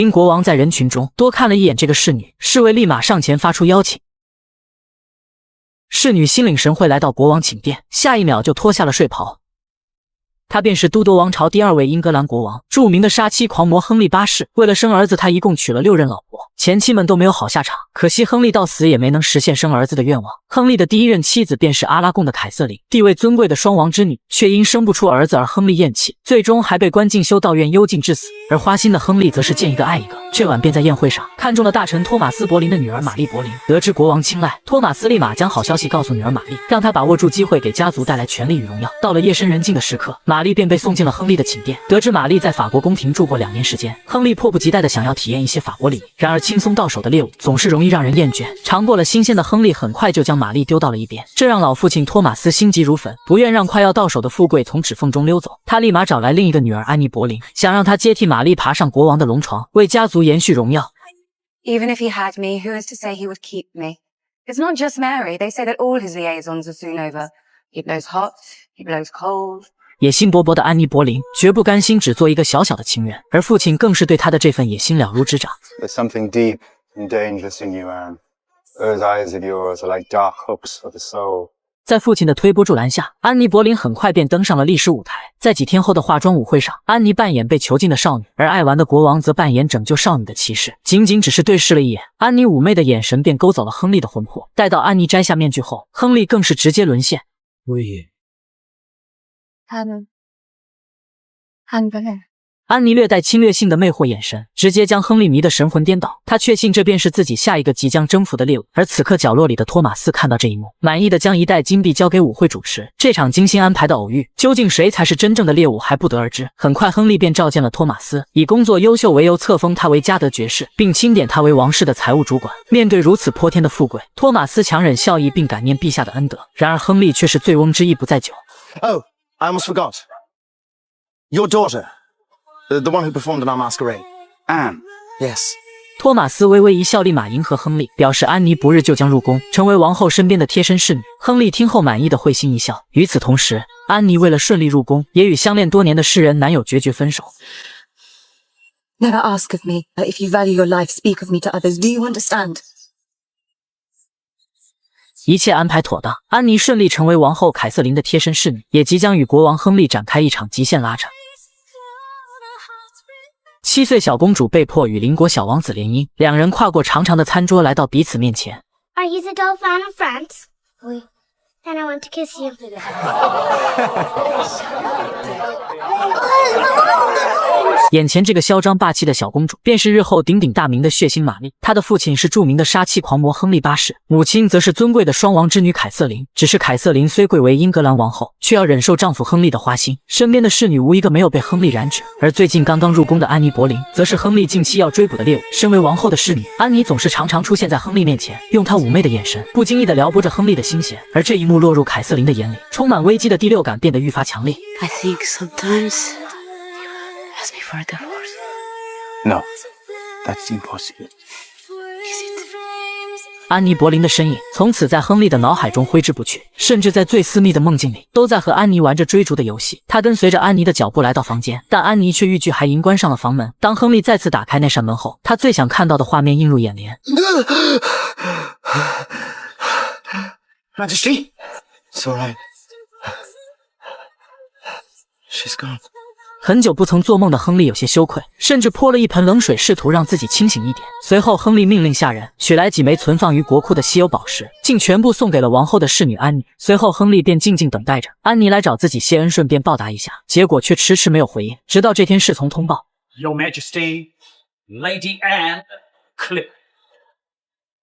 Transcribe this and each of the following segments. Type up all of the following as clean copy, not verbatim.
英国王在人群中多看了一眼这个侍女，侍卫立马上前发出邀请。侍女心领神会来到国王寝殿，下一秒就脱下了睡袍。他便是都铎王朝第2位英格兰国王，著名的杀妻狂魔亨利8世。为了生儿子，他一共娶了6任老婆，前妻们都没有好下场。可惜亨利到死也没能实现生儿子的愿望。亨利的第1任妻子便是阿拉贡的凯瑟琳，地位尊贵的双王之女，却因生不出儿子而亨利厌弃，最终还被关进修道院幽禁致死。而花心的亨利则是见一个爱一个，这晚便在宴会上看中了大臣托马斯·柏林的女儿玛丽·柏林。得知国王青睐，托马斯立马将好消息告诉女儿玛丽，让她把握住机会给家族带来权力与荣耀。到了夜深人静的时刻，玛丽便被送进了亨利的寝殿。得知玛丽在法国宫廷住过2年时间，亨利迫不及待地想要体验一些法国礼仪。然而轻松到手的猎物总是容易让人厌倦，尝过了新鲜的亨利很快就将玛丽丢到了一边，这让老父亲托马斯心急如焚，不愿让快要到手的富贵从指缝中溜走。他立马找来另一个女儿安妮·柏林，想让她接替玛丽爬上国王的龙床，为家族延续荣耀。Even if he had me, who is to say he would keep me? It's not just Mary. They say that all his liaisons are soon over. He blows hot, he blows cold. 野心勃勃的安妮·柏林绝不甘心只做一个小小的情人，而父亲更是对她的这份野心了如指掌。There's something deep and dangerous in you, Anne. Those eyes of yours are like dark hooks for the soul. 在父亲的推波助澜下，安妮·柏林很快便登上了历史舞台。在几天后的化妆舞会上，安妮扮演被囚禁的少女，而爱玩的国王则扮演拯救少女的骑士。仅仅只是对视了一眼，安妮妩媚的眼神便勾走了亨利的魂魄。待到安妮摘下面具后，亨利更是直接沦陷。安妮略带侵略性的魅惑眼神，直接将亨利迷得神魂颠倒。他确信这便是自己下一个即将征服的猎物。而此刻角落里的托马斯看到这一幕，满意的将1袋金币交给舞会主持。这场精心安排的偶遇，究竟谁才是真正的猎物还不得而知。很快亨利便召见了托马斯，以工作优秀为由册封他为加德爵士，并钦点他为王室的财务主管。面对如此泼天的富贵，托马斯强忍笑意并感念陛下的恩德。然而亨利却是醉翁之意不在酒。 Oh, I almost forgot. Your daughter. The one who performed in our masquerade. Anne. Yes. 托马斯微微一笑，立马迎合亨利，表示安妮不日就将入宫，成为王后身边的贴身侍女。亨利听后满意的会心一笑。与此同时，安妮为了顺利入宫，也与相恋多年的诗人男友决绝分手。Never ask of me, but if you value your life, speak of me to others. Do you understand? 一切安排妥当，安妮顺利成为王后凯瑟琳的贴身侍女，也即将与国王亨利展开一场极限拉扯。7岁小公主被迫与邻国小王子联姻，两人跨过长长的餐桌来到彼此面前。Are you the Dauphin of France? Oui. Then I want to kiss you. 眼前这个嚣张霸气的小公主，便是日后鼎鼎大名的血腥玛丽。她的父亲是著名的杀妻狂魔亨利8世，母亲则是尊贵的双王之女凯瑟琳。只是凯瑟琳虽贵为英格兰王后，却要忍受丈夫亨利的花心，身边的侍女无一个没有被亨利染指。而最近刚刚入宫的安妮·柏林，则是亨利近期要追捕的猎物。身为王后的侍女，安妮总是常常出现在亨利面前，用她妩媚的眼神，不经意地撩拨着亨利的心弦。而这一幕落入凯瑟琳的眼里，充满危机的第6感变得愈发强烈。I think sometimes ask me for a divorce. No, that's impossible. 安妮·柏林的身影从此在亨利的脑海中挥之不去，甚至在最私密的梦境里，都在和安妮玩着追逐的游戏。他跟随着安妮的脚步来到房间，但安妮却欲拒还迎，关上了房门。当亨利再次打开那扇门后，他最想看到的画面映入眼帘。Majesty? It's all right. She's gone. 很久不曾做梦的亨利有些羞愧，甚至泼了一盆冷水，试图让自己清醒一点。随后，亨利命令下人取来几枚存放于国库的稀有宝石，竟全部送给了王后的侍女安妮。随后，亨利便静静等待着安妮来找自己谢恩，顺便报答一下。结果却迟迟没有回应，直到这天侍从通报 ：“Your Majesty, Lady Anne, Clip。”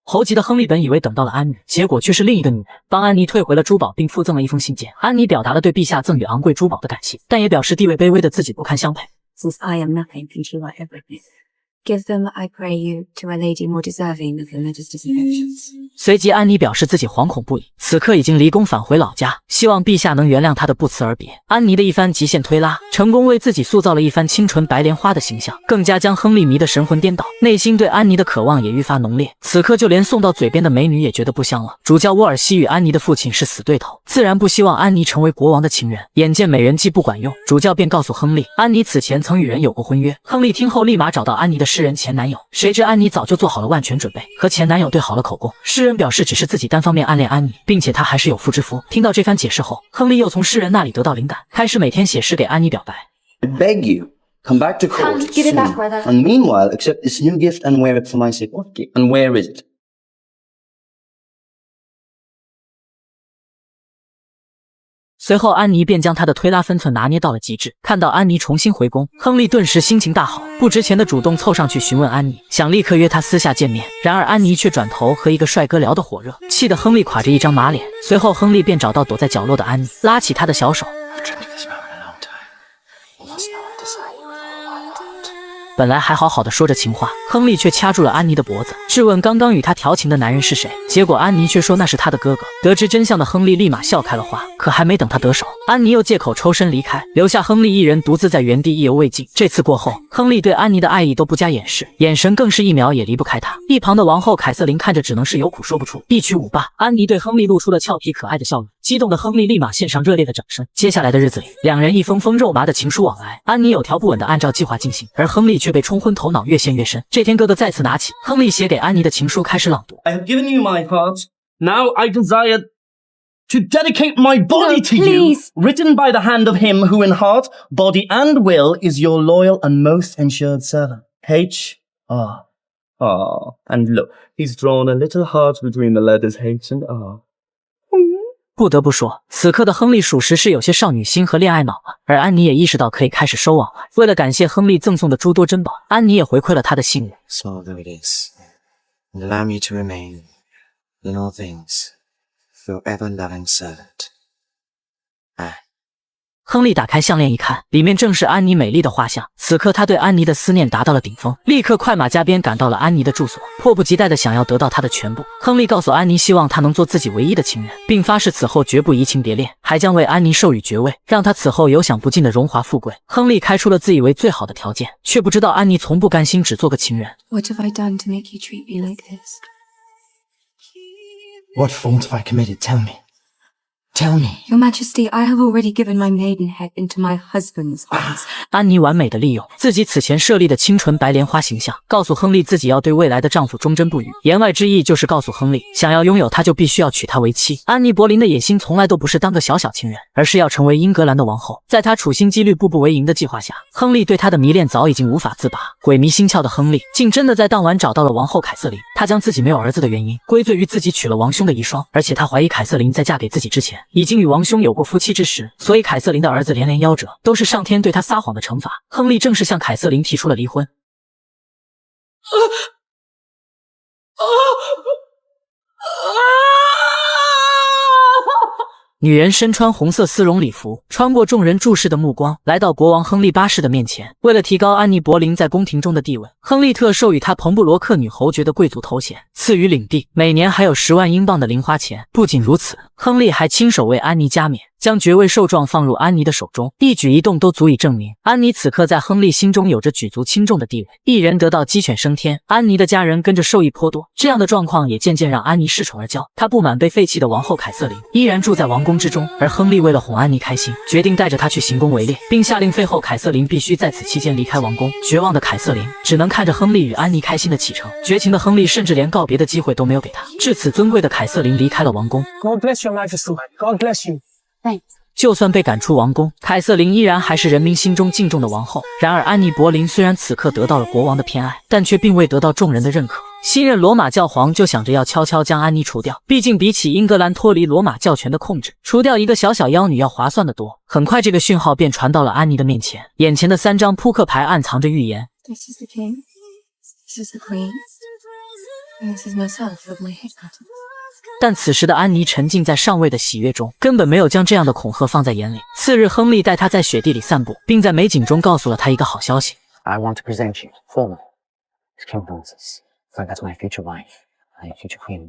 猴急的亨利本以为等到了安妮，结果却是另一个女人帮安妮退回了珠宝，并附赠了一封信件。安妮表达了对陛下赠予昂贵珠宝的感谢，但也表示地位卑微的自己不堪相配。Since I am nothing, since you are everything, give them, I pray you, to a lady more deserving of your Majesty's affections. 随即，安妮表示自己惶恐不已，此刻已经离宫返回老家，希望陛下能原谅她的不辞而别。安妮的一番极限推拉，成功为自己塑造了一番清纯白莲花的形象，更加将亨利迷得神魂颠倒，内心对安妮的渴望也愈发浓烈。此刻，就连送到嘴边的美女也觉得不香了。主教沃尔西与安妮的父亲是死对头，自然不希望安妮成为国王的情人。眼见美人计不管用，主教便告诉亨利，安妮此前曾与人有过婚约。亨利听后，立马找到安妮的侍诗人前男友。谁知安妮早就做好了万全准备，和前男友对好了口供。诗人表示只是自己单方面暗恋安妮，并且他还是有妇之夫。听到这番解释后，亨利又从诗人那里得到灵感，开始每天写诗给安妮表白。I beg you, come back to court Come, give it soon. back, brother. And meanwhile, accept this new gift and wear it for my sake. What gift? And where is it? 随后，安妮便将她的推拉分寸拿捏到了极致。看到安妮重新回宫，亨利顿时心情大好，不值钱的主动凑上去询问安妮，想立刻约她私下见面。然而安妮却转头和一个帅哥聊得火热，气得亨利垮着一张马脸。随后，亨利便找到躲在角落的安妮，拉起她的小手。本来还好好的说着情话，亨利却掐住了安妮的脖子，质问刚刚与他调情的男人是谁。结果安妮却说那是他的哥哥。得知真相的亨利立马笑开了花，可还没等他得手，安妮又借口抽身离开，留下亨利一人独自在原地意犹未尽。这次过后，亨利对安妮的爱意都不加掩饰，眼神更是一秒也离不开她。一旁的王后凯瑟琳看着只能是有苦说不出。一曲舞罢，安妮对亨利露出了俏皮可爱的笑容，激动的亨利立马献上热烈的掌声。接下来的日子里，两人一封封肉麻的情书往来，安妮有条不紊的按照计划进行，而亨利却被冲昏头脑，越陷越深。这天，哥哥再次拿起亨利写给安妮的情书开始朗读。 I have given you my heart. Now I desire to dedicate my body to you, written by the hand of him who in heart, body and will is your loyal and most ensured servant. H.R. And look, he's drawn a little heart between the letters H and R. 不得不说，此刻的亨利属实是有些少女心和恋爱脑了。而安妮也意识到可以开始收网了。为了感谢亨利赠送的诸多珍宝，安妮也回馈了他的信任。 Small though it is, and allow me to remain, in all things, your ever-loving servant. 亨利打开项链一看，里面正是安妮美丽的画像。此刻他对安妮的思念达到了顶峰，立刻快马加鞭赶到了安妮的住所，迫不及待的想要得到她的全部。亨利告诉安妮，希望她能做自己唯一的情人，并发誓此后绝不移情别恋，还将为安妮授予爵位，让她此后有享不尽的荣华富贵。亨利开出了自以为最好的条件，却不知道安妮从不甘心只做个情人。 What have I done to make you treat me like this? What fault have I committed? Tell me. Tell me. Your Majesty, I have already given my maidenhead into my husband's hands. 安妮完美的利用自己此前设立的清纯白莲花形象，告诉亨利自己要对未来的丈夫忠贞不渝。言外之意就是告诉亨利，想要拥有他就必须要娶她为妻。安妮·柏林的野心从来都不是当个小小情人，而是要成为英格兰的王后。在她处心积虑、步步为营的计划下，亨利对她的迷恋早已经无法自拔。鬼迷心窍的亨利竟真的在当晚找到了王后凯瑟琳。他将自己没有儿子的原因归罪于自己娶了王兄的遗孀，而且他怀疑凯瑟琳在嫁给自己之前已经与王兄有过夫妻之实，所以凯瑟琳的儿子连连夭折，都是上天对他撒谎的惩罚。亨利正式向凯瑟琳提出了离婚。女人身穿红色丝绒礼服，穿过众人注视的目光，来到国王亨利八世的面前。为了提高安妮·柏林在宫廷中的地位，亨利特授予她彭布罗克女侯爵的贵族头衔，赐予领地，每年还有10万英镑的零花钱。不仅如此，亨利还亲手为安妮加冕，将爵位受状放入安妮的手中，一举一动都足以证明安妮此刻在亨利心中有着举足轻重的地位。一人得道鸡犬升天，安妮的家人跟着受益颇多，这样的状况也渐渐让安妮恃宠而骄。她不满被废弃的王后凯瑟琳依然住在王宫之中，而亨利为了哄安妮开心，决定带着她去行宫围猎，并下令废后凯瑟琳必须在此期间离开王宫。绝望的凯瑟琳只能看着亨利与安妮开心的启程，绝情的亨利甚至连告别的机会都没有给她。至此，尊贵的凯瑟琳离开了王宫。 God bless your Majesty. God bless you. Thanks. 就算被赶出王宫，凯瑟琳依然还是人民心中敬重的王后。然而，安妮·柏林虽然此刻得到了国王的偏爱，但却并未得到众人的认可。新任罗马教皇就想着要悄悄将安妮除掉，毕竟比起英格兰脱离罗马教权的控制，除掉一个小小妖女要划算得多。很快，这个讯号便传到了安妮的面前，眼前的3张扑克牌暗藏着预言。 This is the king. This is the queen. And this is myself with my head cut off. 但此时的安妮沉浸在上位的喜悦中，根本没有将这样的恐吓放在眼里。次日，亨利带她在雪地里散步，并在美景中告诉了她一个好消息。 I want to present you formally as King Francis, for that's my future wife and future queen.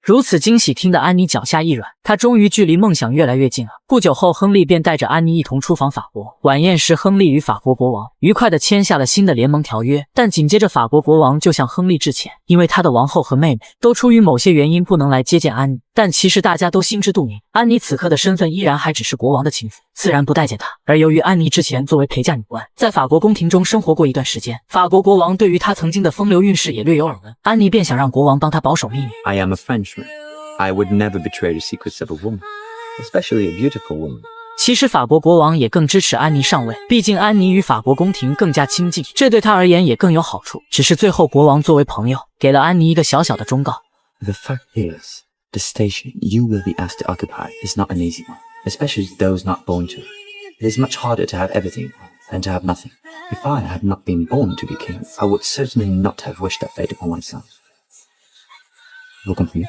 如此惊喜听得安妮脚下一软，她终于距离梦想越来越近了。不久后，亨利便带着安妮一同出访法国。晚宴时，亨利与法国国王愉快地签下了新的联盟条约。但紧接着，法国国王就向亨利致歉，因为他的王后和妹妹都出于某些原因不能来接见安妮。但其实大家都心知肚明，安妮此刻的身份依然还只是国王的情妇，自然不待见她。而由于安妮之前作为陪嫁女官，在法国宫廷中生活过一段时间，法国国王对于她曾经的风流韵事也略有耳闻，安妮便想让国王帮她保守秘密。I am a Frenchman. I would never betray the secrets of a woman, especially a beautiful woman. 其实法国国王也更支持安妮上位，毕竟安妮与法国宫廷更加亲近，这对他而言也更有好处。只是最后国王作为朋友，给了安妮一个小小的忠告。The fact is, the station you will be asked to occupy is not an easy one, especially to those not born to it. It is much harder to have everything than to have nothing. If I had not been born to be king, I would certainly not have wished that fate upon myself. Welcome here.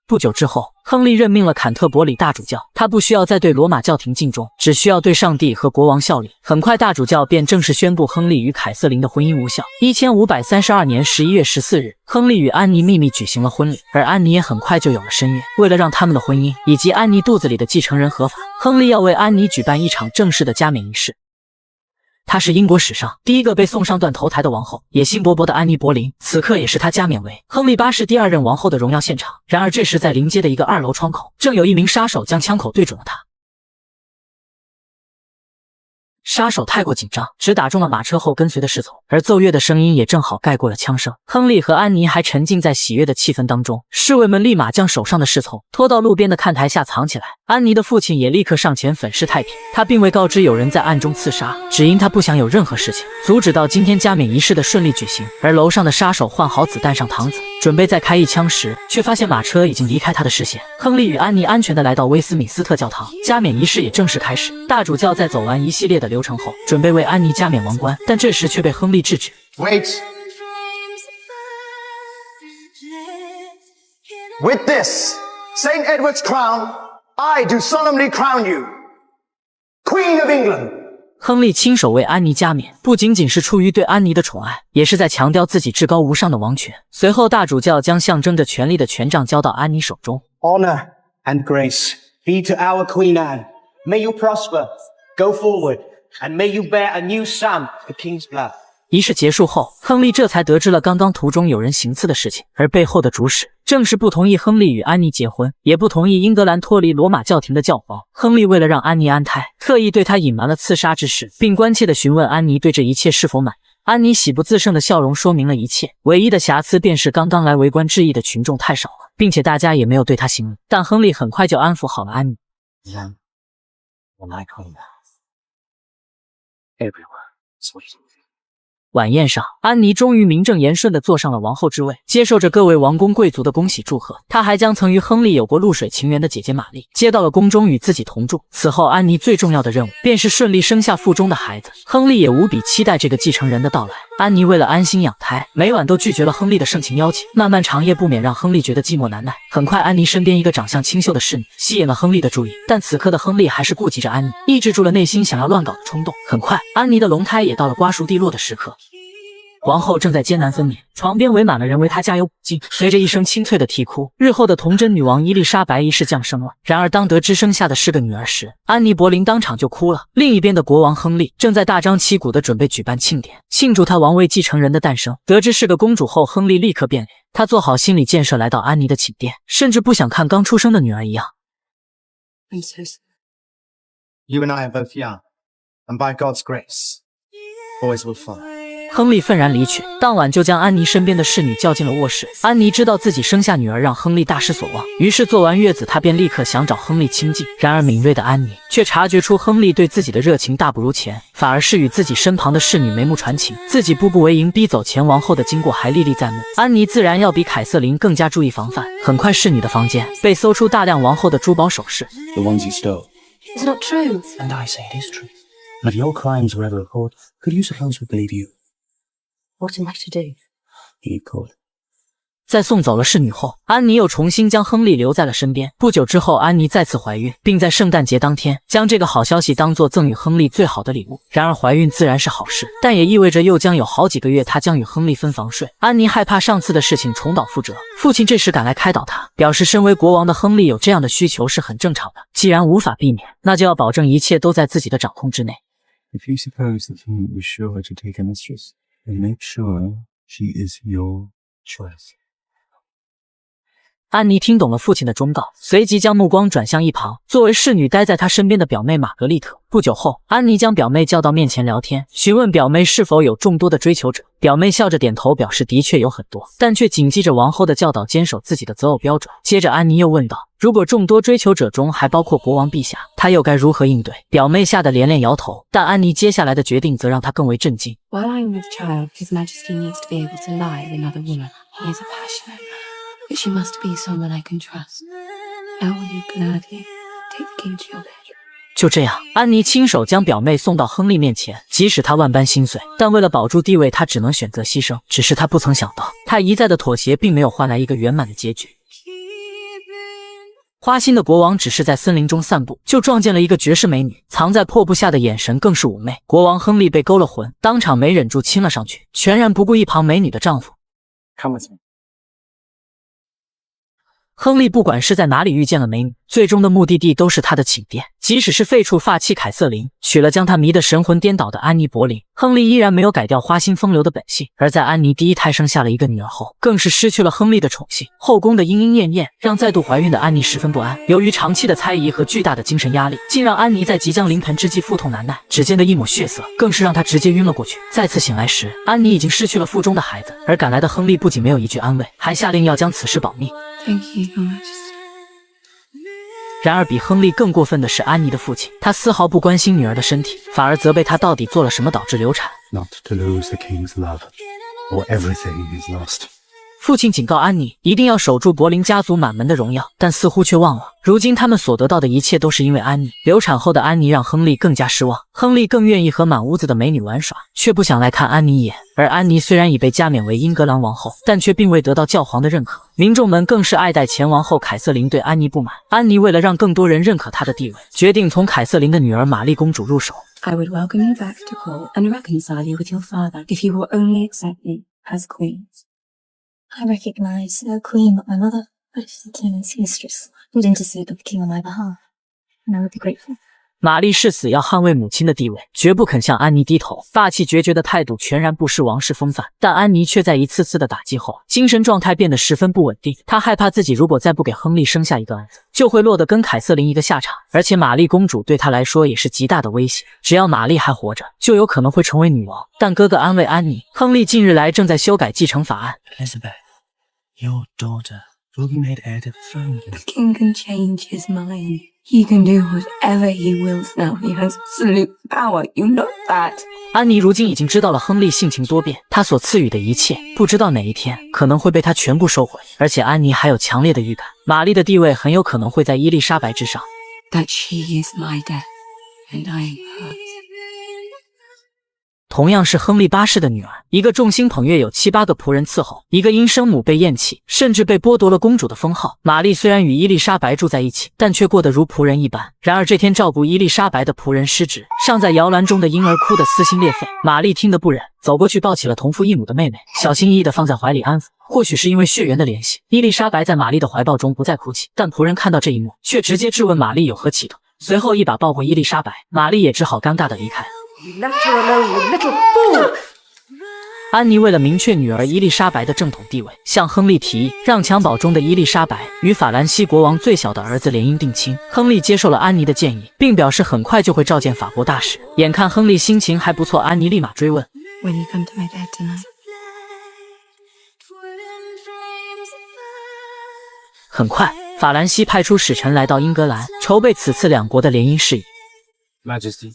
不久之后，亨利任命了坎特伯里大主教，他不需要再对罗马教廷敬重，只需要对上帝和国王效力。很快，大主教便正式宣布亨利与凯瑟琳的婚姻无效。1532年11月14日，亨利与安妮秘密举行了婚礼，而安妮也很快就有了身孕。为了让他们的婚姻以及安妮肚子里的继承人合法，亨利要为安妮举办一场正式的加冕仪式。她是英国史上第一个被送上断头台的王后，野心勃勃的安妮·博林，此刻也是她加冕为亨利8世第2任王后的荣耀现场。然而这时，在临街的一个2楼窗口，正有一名杀手将枪口对准了她。杀手太过紧张，只打中了马车后跟随的侍从，而奏乐的声音也正好盖过了枪声。亨利和安妮还沉浸在喜悦的气氛当中，侍卫们立马将手上的侍从拖到路边的看台下藏起来。安妮的父亲也立刻上前粉饰太平，他并未告知有人在暗中刺杀，只因他不想有任何事情阻止到今天加冕仪式的顺利举行。而楼上的杀手换好子弹上膛子，准备再开一枪时，却发现马车已经离开他的视线。亨利与安妮安全地来到威斯敏斯特教堂，加冕仪式也正式开始。大主教在走完一系列的流程后，准备为安妮加冕王冠，但这时却被亨利制止。Wait. With this St. Edward's crown, I do solemnly crown you Queen of England. 亨利亲手为安妮加冕，不仅仅是出于对安妮的宠爱，也是在强调自己至高无上的王权。随后，大主教将象征着权力的权杖交到安妮手中。Honor and grace be to our Queen Anne. May you prosper, go forward, and may you bear a new son, the King's blood. 仪式结束后，亨利这才得知了刚刚途中有人行刺的事情，而背后的主使正是不同意亨利与安妮结婚，也不同意英格兰脱离罗马教廷的教皇。亨利为了让安妮安胎，特意对她隐瞒了刺杀之事，并关切地询问安妮对这一切是否满意。安妮喜不自胜的笑容说明了一切，唯一的瑕疵便是刚刚来围观致意的群众太少了，并且大家也没有对她行礼。但亨利很快就安抚好了安妮。Then, when I come back, everyone is waiting. 晚宴上，安妮终于名正言顺地坐上了王后之位，接受着各位王公贵族的恭喜祝贺。她还将曾与亨利有过露水情缘的姐姐玛丽接到了宫中与自己同住。此后，安妮最重要的任务便是顺利生下腹中的孩子。亨利也无比期待这个继承人的到来。安妮为了安心养胎，每晚都拒绝了亨利的盛情邀请。漫漫长夜不免让亨利觉得寂寞难耐。很快，安妮身边一个长相清秀的侍女吸引了亨利的注意，但此刻的亨利还是顾及着安妮，抑制住了内心想要乱搞的冲动。很快，安妮的龙胎也到了瓜熟蒂落的时刻。王后正在艰难分娩，床边围满了人为她加油鼓劲。随着一声清脆的啼哭，日后的童贞女王伊丽莎白一世降生了。然而当得知生下的是个女儿时，安妮·博林当场就哭了。另一边的国王亨利正在大张旗鼓地准备举办庆典，庆祝他王位继承人的诞生。得知是个公主后，亨利立刻变脸，他做好心理建设来到安妮的寝殿，甚至不想看刚出生的女儿一样。Princess, you and I are both young, and by God's grace, boys will follow. 亨利愤然离去，当晚就将安妮身边的侍女叫进了卧室。安妮知道自己生下女儿让亨利大失所望，于是做完月子，她便立刻想找亨利亲近。然而敏锐的安妮却察觉出亨利对自己的热情大不如前，反而是与自己身旁的侍女眉目传情，自己步步为营，逼走前王后的经过还历历在目。安妮自然要比凯瑟琳更加注意防范。很快，侍女的房间被搜出大量王后的珠宝首饰。 The ones you stole. It's not true. And I say it is true. And if your crimes were ever recorded, could you suppose we believe you? What am I to do? You could. 在送走了侍女后，安妮又重新将亨利留在了身边。不久之后，安妮再次怀孕，并在圣诞节当天将这个好消息当作赠予亨利最好的礼物。然而怀孕自然是好事，但也意味着又将有好几个月她将与亨利分房睡。安妮害怕上次的事情重蹈覆辙，父亲这时赶来开导她，表示身为国王的亨利有这样的需求是很正常的，既然无法避免，那就要保证一切都在自己的掌控之内。 If you suppose the king was sure to take a mistress, then make sure she is your choice. 安妮听懂了父亲的忠告，随即将目光转向一旁，作为侍女待在她身边的表妹玛格丽特。不久后，安妮将表妹叫到面前聊天，询问表妹是否有众多的追求者。表妹笑着点头，表示的确有很多，但却谨记着王后的教导，坚守自己的择偶标准。接着，安妮又问道：“如果众多追求者中还包括国王陛下，她又该如何应对？”表妹吓得连连摇头，但安妮接下来的决定则让她更为震惊。 While I'm with child, His Majesty needs to be able to lie with another woman. He is a passionate man, but she must be someone I can trust. How will you gladly take the king to your bedroom? 就这样，安妮亲手将表妹送到亨利面前。即使她万般心碎，但为了保住地位，她只能选择牺牲。只是她不曾想到，她一再的妥协并没有换来一个圆满的结局。花心的国王只是在森林中散步，就撞见了一个绝世美女，藏在破布下的眼神更是妩媚。国王亨利被勾了魂，当场没忍住亲了上去，全然不顾一旁美女的丈夫。 Come with me. 亨利不管是在哪里遇见了美女，最终的目的地都是他的寝殿。即使是废黜发妻凯瑟琳，娶了将他迷得神魂颠倒的安妮·柏林，亨利依然没有改掉花心风流的本性。而在安妮第一胎生下了一个女儿后，更是失去了亨利的宠幸。后宫的莺莺燕燕让再度怀孕的安妮十分不安。由于长期的猜疑和巨大的精神压力，竟让安妮在即将临盆之际腹痛难耐，只见的一抹血色更是让她直接晕了过去。再次醒来时，安妮已经失去了腹中的孩子。而赶来的亨利不仅没有一句安慰，还下令要将此事保密。 Thank you, Your Majesty. 然而比亨利更过分的是安妮的父亲，他丝毫不关心女儿的身体，反而责备她到底做了什么导致流产。 Not to lose the king's love, or everything is lost. 父亲警告安妮一定要守住柏林家族满门的荣耀，但似乎却忘了，如今他们所得到的一切都是因为安妮。流产后的安妮让亨利更加失望，亨利更愿意和满屋子的美女玩耍，却不想来看安妮一眼。而安妮虽然已被加冕为英格兰王后，但却并未得到教皇的认可，民众们更是爱戴前王后凯瑟琳对安妮不满。安妮为了让更多人认可她的地位，决定从凯瑟琳的女儿玛丽公主入手。 I would welcome you back to court and reconcile you with your father if you will only accept me as queen. I recognize no queen but my mother, but if the king's mistress would intercede with the king on my behalf, and I would be grateful. 玛丽誓死要捍卫母亲的地位，绝不肯向安妮低头，霸气决绝的态度全然不失王室风范。但安妮却在一次次的打击后，精神状态变得十分不稳定。她害怕自己如果再不给亨利生下一个儿子，就会落得跟凯瑟琳一个下场。而且玛丽公主对她来说也是极大的威胁，只要玛丽还活着，就有可能会成为女王。但哥哥安慰安妮，亨利近日来正在修改继承法案。 Elizabeth, your daughter will be made heir to the throne. The king can change his mind. He can do whatever he wills now. He has absolute power. You know that. 安妮如今已经知道了亨利性情多变，他所赐予的一切，不知道哪一天可能会被他全部收回。而且安妮还有强烈的预感，玛丽的地位很有可能会在伊丽莎白之上。 That she is my death, and I am hers. 同样是亨利八世的女儿，一个众星捧月有7、8个仆人伺候，一个因生母被厌弃，甚至被剥夺了公主的封号。玛丽虽然与伊丽莎白住在一起，但却过得如仆人一般。然而这天照顾伊丽莎白的仆人失职，尚在摇篮中的婴儿哭得撕心裂肺。玛丽听得不忍，走过去抱起了同父异母的妹妹，小心翼翼地放在怀里安抚。或许是因为血缘的联系，伊丽莎白在玛丽的怀抱中不再哭泣，但仆人看到这一幕，却直接质问玛丽有何企图。随后一把抱过伊丽莎白，玛丽也只好尴尬地离开。 You left her alone, you little fool! 安妮为了明确女儿伊丽莎白的正统地位，向亨利提议让襁褓中的伊丽莎白与法兰西国王最小的儿子联姻定亲。亨利接受了安妮的建议，并表示很快就会召见法国大使。眼看亨利心情还不错，安妮立马追问 When you come to my bed tonight. 很快，法兰西派出使臣来到英格兰，筹备此次两国的联姻事宜。 Majesty.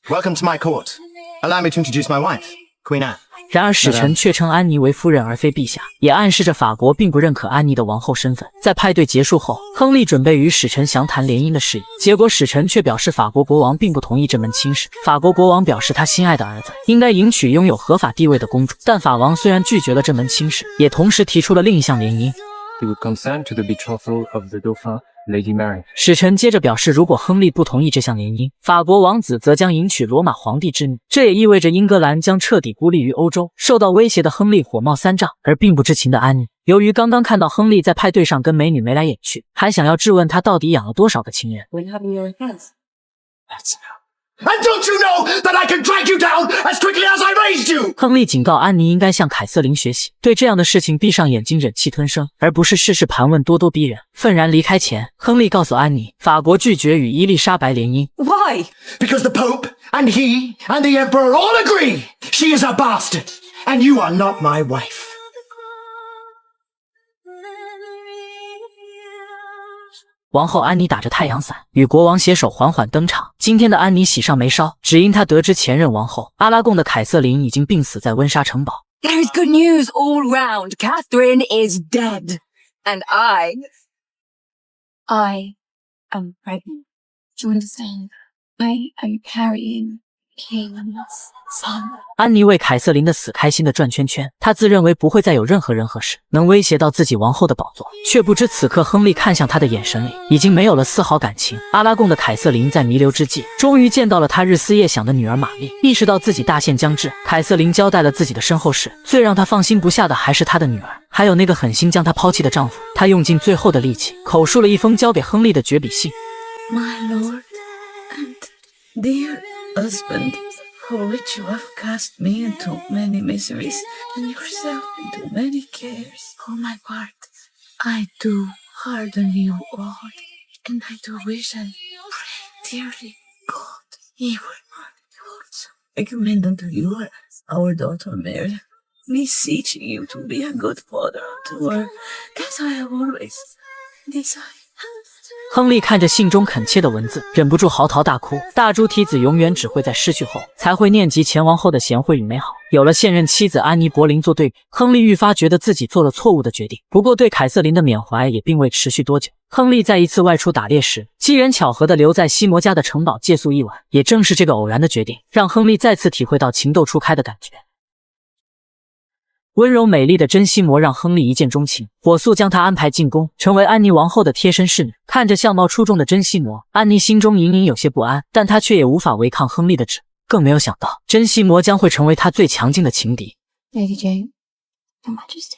Welcome to my court. Allow me to introduce my wife, Queen Anne. 然而使臣却称安妮为夫人而非陛下，也暗示着法国并不认可安妮的王后身份。在派对结束后，亨利准备与使臣详谈联姻的事宜，结果使臣却表示法国国王并不同意这门亲事。法国国王表示他心爱的儿子应该迎娶拥有合法地位的公主，但法王虽然拒绝了这门亲事，也同时提出了另一项联姻。 He would consent to the betrothal of the Dauphin, Lady Mary. 使臣接着表示，如果亨利不同意这项联姻，法国王子则将迎娶罗马皇帝之女。这也意味着英格兰将彻底孤立于欧洲。受到威胁的亨利火冒三丈，而并不知情的安妮，由于刚刚看到亨利在派对上跟美女眉来眼去，还想要质问他到底养了多少个情人。 When having your offense. And don't you know that I can drag you down as quickly as I raised you? 亨利警告安妮应该向凯瑟琳学习，对这样的事情闭上眼睛忍气吞声，而不是事事盘问、咄咄逼人。愤然离开前，亨利告诉安妮，法国拒绝与伊丽莎白联姻。Why? Because the Pope and he and the Emperor all agree she is a bastard, and you are not my wife. 王后安妮打着太阳伞，与国王携手缓缓登场。今天的安妮喜上眉梢，只因她得知前任王后阿拉贡的凯瑟琳已经病死在温莎城堡。There is good news all round. Catherine is dead. And I am pregnant. Do you understand? I am carrying King's son. 安妮为凯瑟琳的死开心的转圈圈，她自认为不会再有任何人和事能威胁到自己王后的宝座，却不知此刻亨利看向她的眼神里已经没有了丝毫感情。阿拉贡的凯瑟琳在弥留之际，终于见到了她日思夜想的女儿玛丽，意识到自己大限将至，凯瑟琳交代了自己的身后事，最让她放心不下的还是她的女儿，还有那个狠心将她抛弃的丈夫。她用尽最后的力气，口述了一封交给亨利的绝笔信。 My lord and dear husband, for which you have cast me into many miseries and yourself into many cares. For my part, I do pardon you all, and I do wish and pray dearly God he will also recommend unto you our daughter Mary, beseeching you to be a good father unto her, as I have always desired. 亨利看着信中恳切的文字，忍不住嚎啕大哭。大猪蹄子永远只会在失去后，才会念及前王后的贤惠与美好。有了现任妻子安妮·柏林做对比，亨利愈发觉得自己做了错误的决定。不过对凯瑟琳的缅怀也并未持续多久。亨利在一次外出打猎时，机缘巧合地留在西摩家的城堡借宿一晚。也正是这个偶然的决定，让亨利再次体会到情窦初开的感觉。 温柔美丽的珍西摩让亨利一见钟情，火速将她安排进宫，成为安妮王后的贴身侍女。看着相貌出众的珍西摩，安妮心中隐隐有些不安，但她却也无法违抗亨利的旨，更没有想到珍西摩将会成为她最强劲的情敌。Lady Jane, Your Majesty.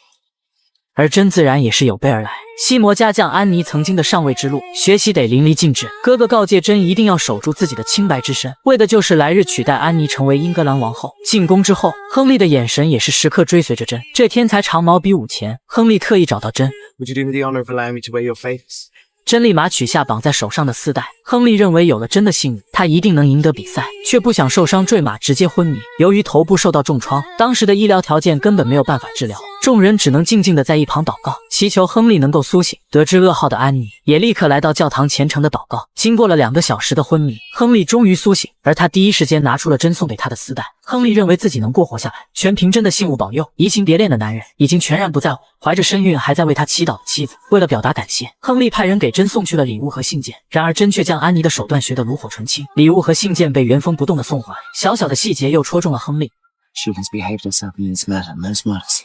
而真自然也是有备而来。西摩家将安妮曾经的上位之路学习得淋漓尽致。哥哥告诫真一定要守住自己的清白之身，为的就是来日取代安妮成为英格兰王后。进宫之后，亨利的眼神也是时刻追随着真。这天才长矛比武前，亨利特意找到真。Would you do me the honor of allowing me to wear your favors? 真立马取下绑在手上的丝带。亨利认为有了真的信誉，他一定能赢得比赛，却不想受伤坠马直接昏迷。由于头部受到重创，当时的医疗条件根本没有办法治疗，众人只能静静地在一旁祷告，祈求亨利能够苏醒。得知噩耗的安妮也立刻来到教堂虔诚的祷告。经过了2个小时的昏迷，亨利终于苏醒，而他第一时间拿出了真送给他的丝带。亨利认为自己能过活下来，全凭真的信物保佑。移情别恋的男人已经全然不在乎，怀着身孕还在为他祈祷的妻子，为了表达感谢，亨利派人给真送去了礼物和信件。然而真却将安妮的手段学得炉火纯青，礼物和信件被原封不动的送还。小小的细节又戳中了亨利。She has behaved herself in this matter most modestly.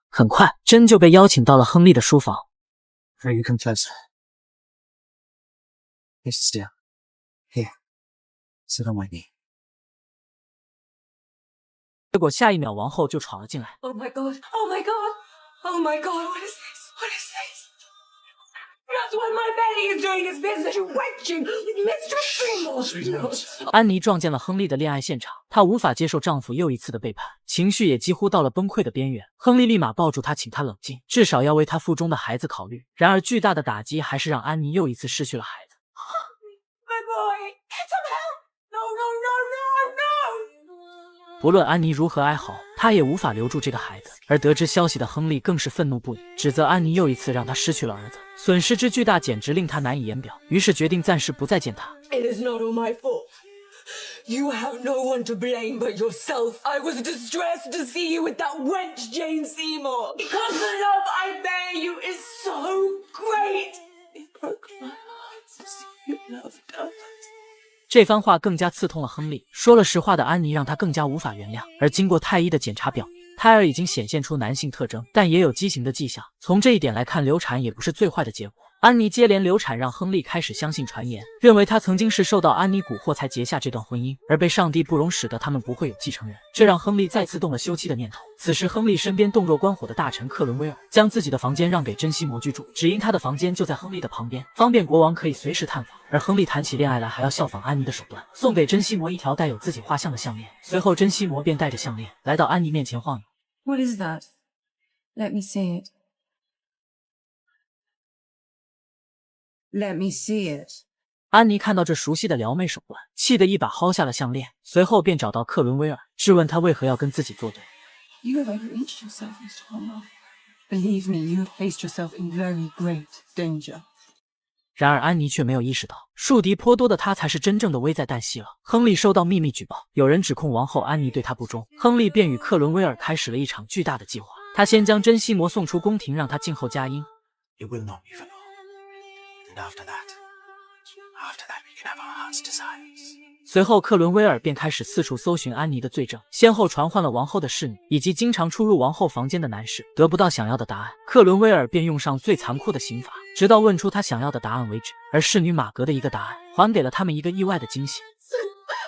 很快，真就被邀请到了亨利的书房。 Pray you come closer. Yes, still. Here. Sit on my knee. 结果下一秒，王后就闯了进来。 Oh my god! Oh my god! Oh my god! What is this? What is this? That's what my daddy is doing. Is this you wenching with Mistress Seymour? 安妮撞见了亨利的恋爱现场，她无法接受丈夫又一次的背叛，情绪也几乎到了崩溃的边缘。亨利立马抱住她，请她冷静，至少要为她腹中的孩子考虑。然而巨大的打击还是让安妮又一次失去了孩子。 My boy! Get some help! No, no, no, no, no! 不论安妮如何哀嚎，她也无法留住这个孩子。而得知消息的亨利更是愤怒不已，指责安妮又一次让他失去了儿子，损失之巨大简直令他难以言表。于是决定暂时不再见他。 It is not all my fault. You have no one to blame but yourself. I was distressed to see you with that wench Jane Seymour. Because the love I bear you is so great. It broke my heart to see you loved others. 这番话更加刺痛了亨利。说了实话的安妮让他更加无法原谅。而经过太医的检查表明，胎儿已经显现出男性特征，但也有畸形的迹象。从这一点来看，流产也不是最坏的结果。安妮接连流产，让亨利开始相信传言，认为他曾经是受到安妮蛊惑才结下这段婚姻，而被上帝不容使得他们不会有继承人，这让亨利再次动了休妻的念头。此时，亨利身边洞若观火的大臣克伦威尔将自己的房间让给珍西摩居住，只因他的房间就在亨利的旁边，方便国王可以随时探访。而亨利谈起恋爱来还要效仿安妮的手段，送给珍西摩一条带有自己画像的项链。随后，珍西摩便带着项链来到安妮面前晃悠。What is that? Let me see it. Let me see it. 安妮看到这熟悉的撩妹手段，气得一把薅下了项链，随后便找到克伦威尔，质问他为何要跟自己作对。You have overreached yourself, Mr. Cromwell. Believe me, you have placed yourself in very great danger. 然而安妮却没有意识到，树敌颇多的他才是真正的危在旦夕了。亨利收到秘密举报，有人指控王后安妮对他不忠，亨利便与克伦威尔开始了一场巨大的计划。他先将珍西摩送出宫廷，让他静候佳音。It will not be for long. And after that we can have our heart's desires. 随后，克伦威尔便开始四处搜寻安妮的罪证，先后传唤了王后的侍女以及经常出入王后房间的男士。得不到想要的答案，克伦威尔便用上最残酷的刑罚，直到问出他想要的答案为止。而侍女玛格的一个答案，还给了他们一个意外的惊喜。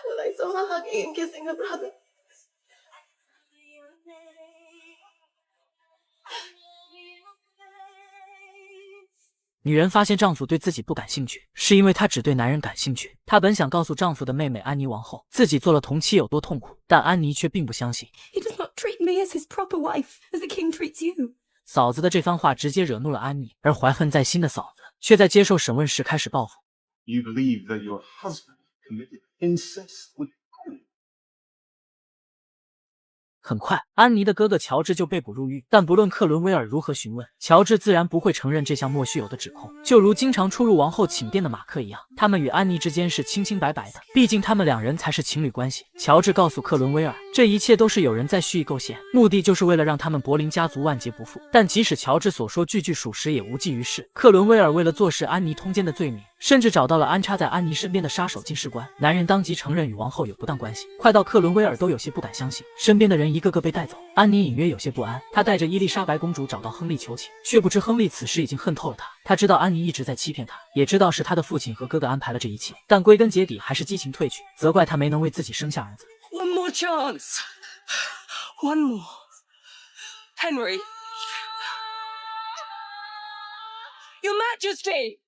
When I saw her hugging and kissing her brother. 女人发现丈夫对自己不感兴趣，是因为她只对男人感兴趣。她本想告诉丈夫的妹妹安妮王后，自己做了同妻有多痛苦，但安妮却并不相信。 He does not treat me as his proper wife, as the king treats you. 嫂子的这番话直接惹怒了安妮，而怀恨在心的嫂子却在接受审问时开始报复。 You believe that your husband committed incest with 很快，安妮的哥哥乔治就被捕入狱，但不论克伦威尔如何询问，乔治自然不会承认这项莫须有的指控。就如经常出入王后寝殿的马克一样，他们与安妮之间是清清白白的，毕竟他们两人才是情侣关系。乔治告诉克伦威尔，这一切都是有人在蓄意构陷，目的就是为了让他们柏林家族万劫不复。但即使乔治所说句句属实，也无济于事。克伦威尔为了坐实安妮通奸的罪名，甚至找到了安插在安妮身边的杀手进士官，男人当即承认与王后有不当关系，快到克伦威尔都有些不敢相信，身边的人一个个被带走。安妮隐约有些不安，她带着伊丽莎白公主找到亨利求情，却不知亨利此时已经恨透了她。他知道安妮一直在欺骗他，也知道是他的父亲和哥哥安排了这一切，但归根结底还是激情褪去，责怪他没能为自己生下儿子。 One more chance. One more. Henry. Your Majesty.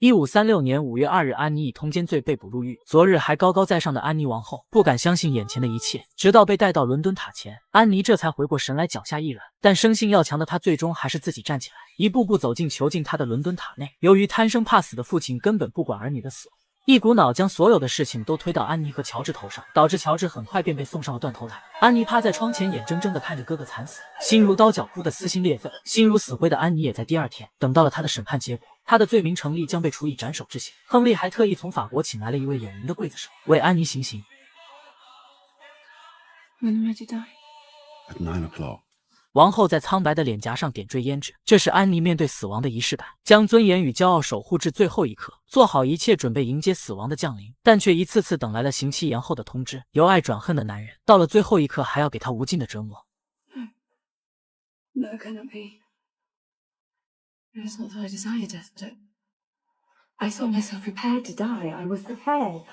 1536年5月2日，安妮以通奸罪被捕入狱。昨日还高高在上的安妮王后不敢相信眼前的一切，直到被带到伦敦塔前，安妮这才回过神来，脚下一软。但生性要强的她最终还是自己站起来，一步步走进囚禁她的伦敦塔内。由于贪生怕死的父亲根本不管儿女的死活，一股脑将所有的事情都推到安妮和乔治头上，导致乔治很快便被送上了断头台。安妮趴在窗前，眼睁睁地看着哥哥惨死，心如刀绞，哭得撕心裂肺。心如死灰的安妮也在第二天等到了他的审判结果，他的罪名成立，将被处以斩首之刑。亨利还特意从法国请来了一位有名的刽子手，为安妮行刑。 When am I to die? at 9 o'clock. 王后在苍白的脸颊上点缀胭脂，这是安妮面对死亡的仪式感，将尊严与骄傲守护至最后一刻，做好一切准备迎接死亡的降临，但却一次次等来了刑期延后的通知。由爱转恨的男人，到了最后一刻还要给他无尽的折磨。No, cannot be. It is not that I desire death, but I thought myself prepared to die. I was prepared.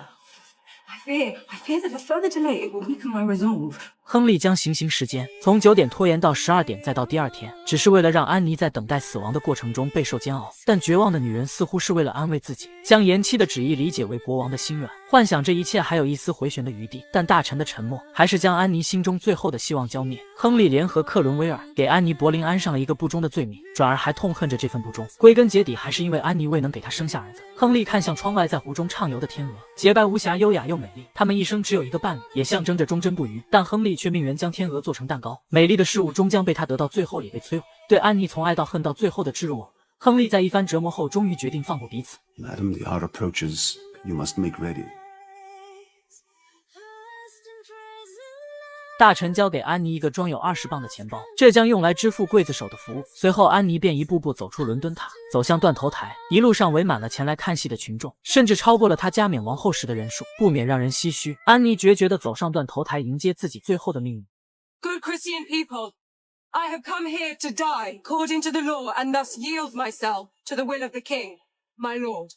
I fear that a further delay it will weaken my resolve. 亨利将行刑时间从9点拖延到12点，再到第二天，只是为了让安妮在等待死亡的过程中备受煎熬。但绝望的女人似乎是为了安慰自己，将延期的旨意理解为国王的心软，幻想这一切还有一丝回旋的余地。但大臣的沉默还是将安妮心中最后的希望浇灭。亨利联合克伦威尔给安妮·柏林安上了一个不忠的罪名，转而还痛恨着这份不忠，归根结底还是因为安妮未能给他生下儿子。亨利看向窗外在湖中畅游的天鹅，洁白无瑕，优雅又美丽。他们一生只有一个伴侣，也象征着忠贞不渝。但亨利却命人将天鹅做成蛋糕，美丽的事物终将被他得到，最后也被摧毁。对安妮从爱到恨到最后的置若，亨利在一番折磨后，终于决定放过彼此。 Madam, the hour approaches. You must make ready. 大臣交给安妮一个装有20磅的钱包，这将用来支付刽子手的服务。随后，安妮便一步步走出伦敦塔，走向断头台，一路上围满了前来看戏的群众，甚至超过了她加冕王后时的人数，不免让人唏嘘。安妮决绝地走上断头台，迎接自己最后的命运。 Good Christian people, I have come here to die according to the law and thus yield myself to the will of the king, my lord.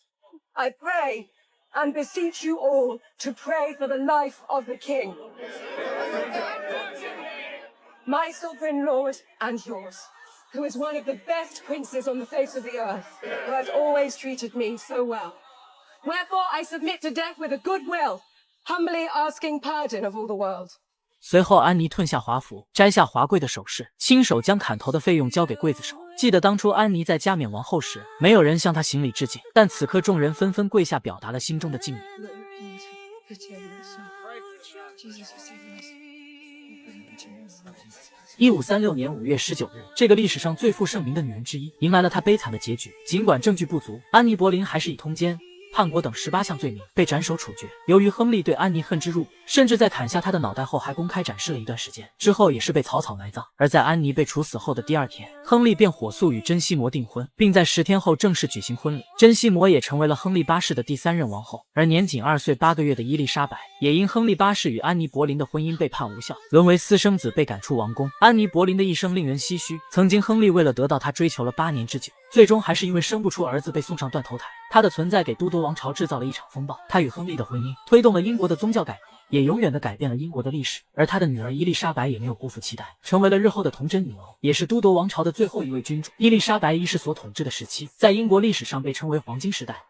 I pray and beseech you all to pray for the life of the king. My sovereign lord and yours, who is one of the best princes on the face of the earth, who has always treated me so well. Wherefore I submit to death with a good will, humbly asking pardon of all the world. 随后，安妮褪下华服，摘下华贵的首饰，亲手将砍头的费用交给刽子手。记得当初安妮在加冕王后时，没有人向她行礼致敬，但此刻众人纷纷跪下，表达了心中的敬意。1536年5月19日，这个历史上最负盛名的女人之一，迎来了她悲惨的结局。尽管证据不足，安妮·博林还是以通奸、叛国等18项罪名被斩首处决。由于亨利对安妮恨之入骨，甚至在砍下她的脑袋后还公开展示了一段时间，之后也是被草草埋葬。而在安妮被处死后的第2天，亨利便火速与珍西摩订婚，并在10天后正式举行婚礼。珍西摩也成为了亨利8世的第3任王后，而年仅2岁8个月的伊丽莎白也因亨利8世与安妮·博林的婚姻被判无效，沦为私生子，被赶出王宫。安妮·博林的一生令人唏嘘，曾经亨利为了得到她追求了8年之久，最终还是因为生不出儿子被送上断头台。她的存在给都铎王朝制造了一场风暴，她与亨利的婚姻推动了英国的宗教改革，也永远的改变了英国的历史。而她的女儿伊丽莎白也没有辜负期待，成为了日后的童贞女王，也是都铎王朝的最后一位君主。伊丽莎白一世所统治的时期，在英国历史上被称为黄金时代。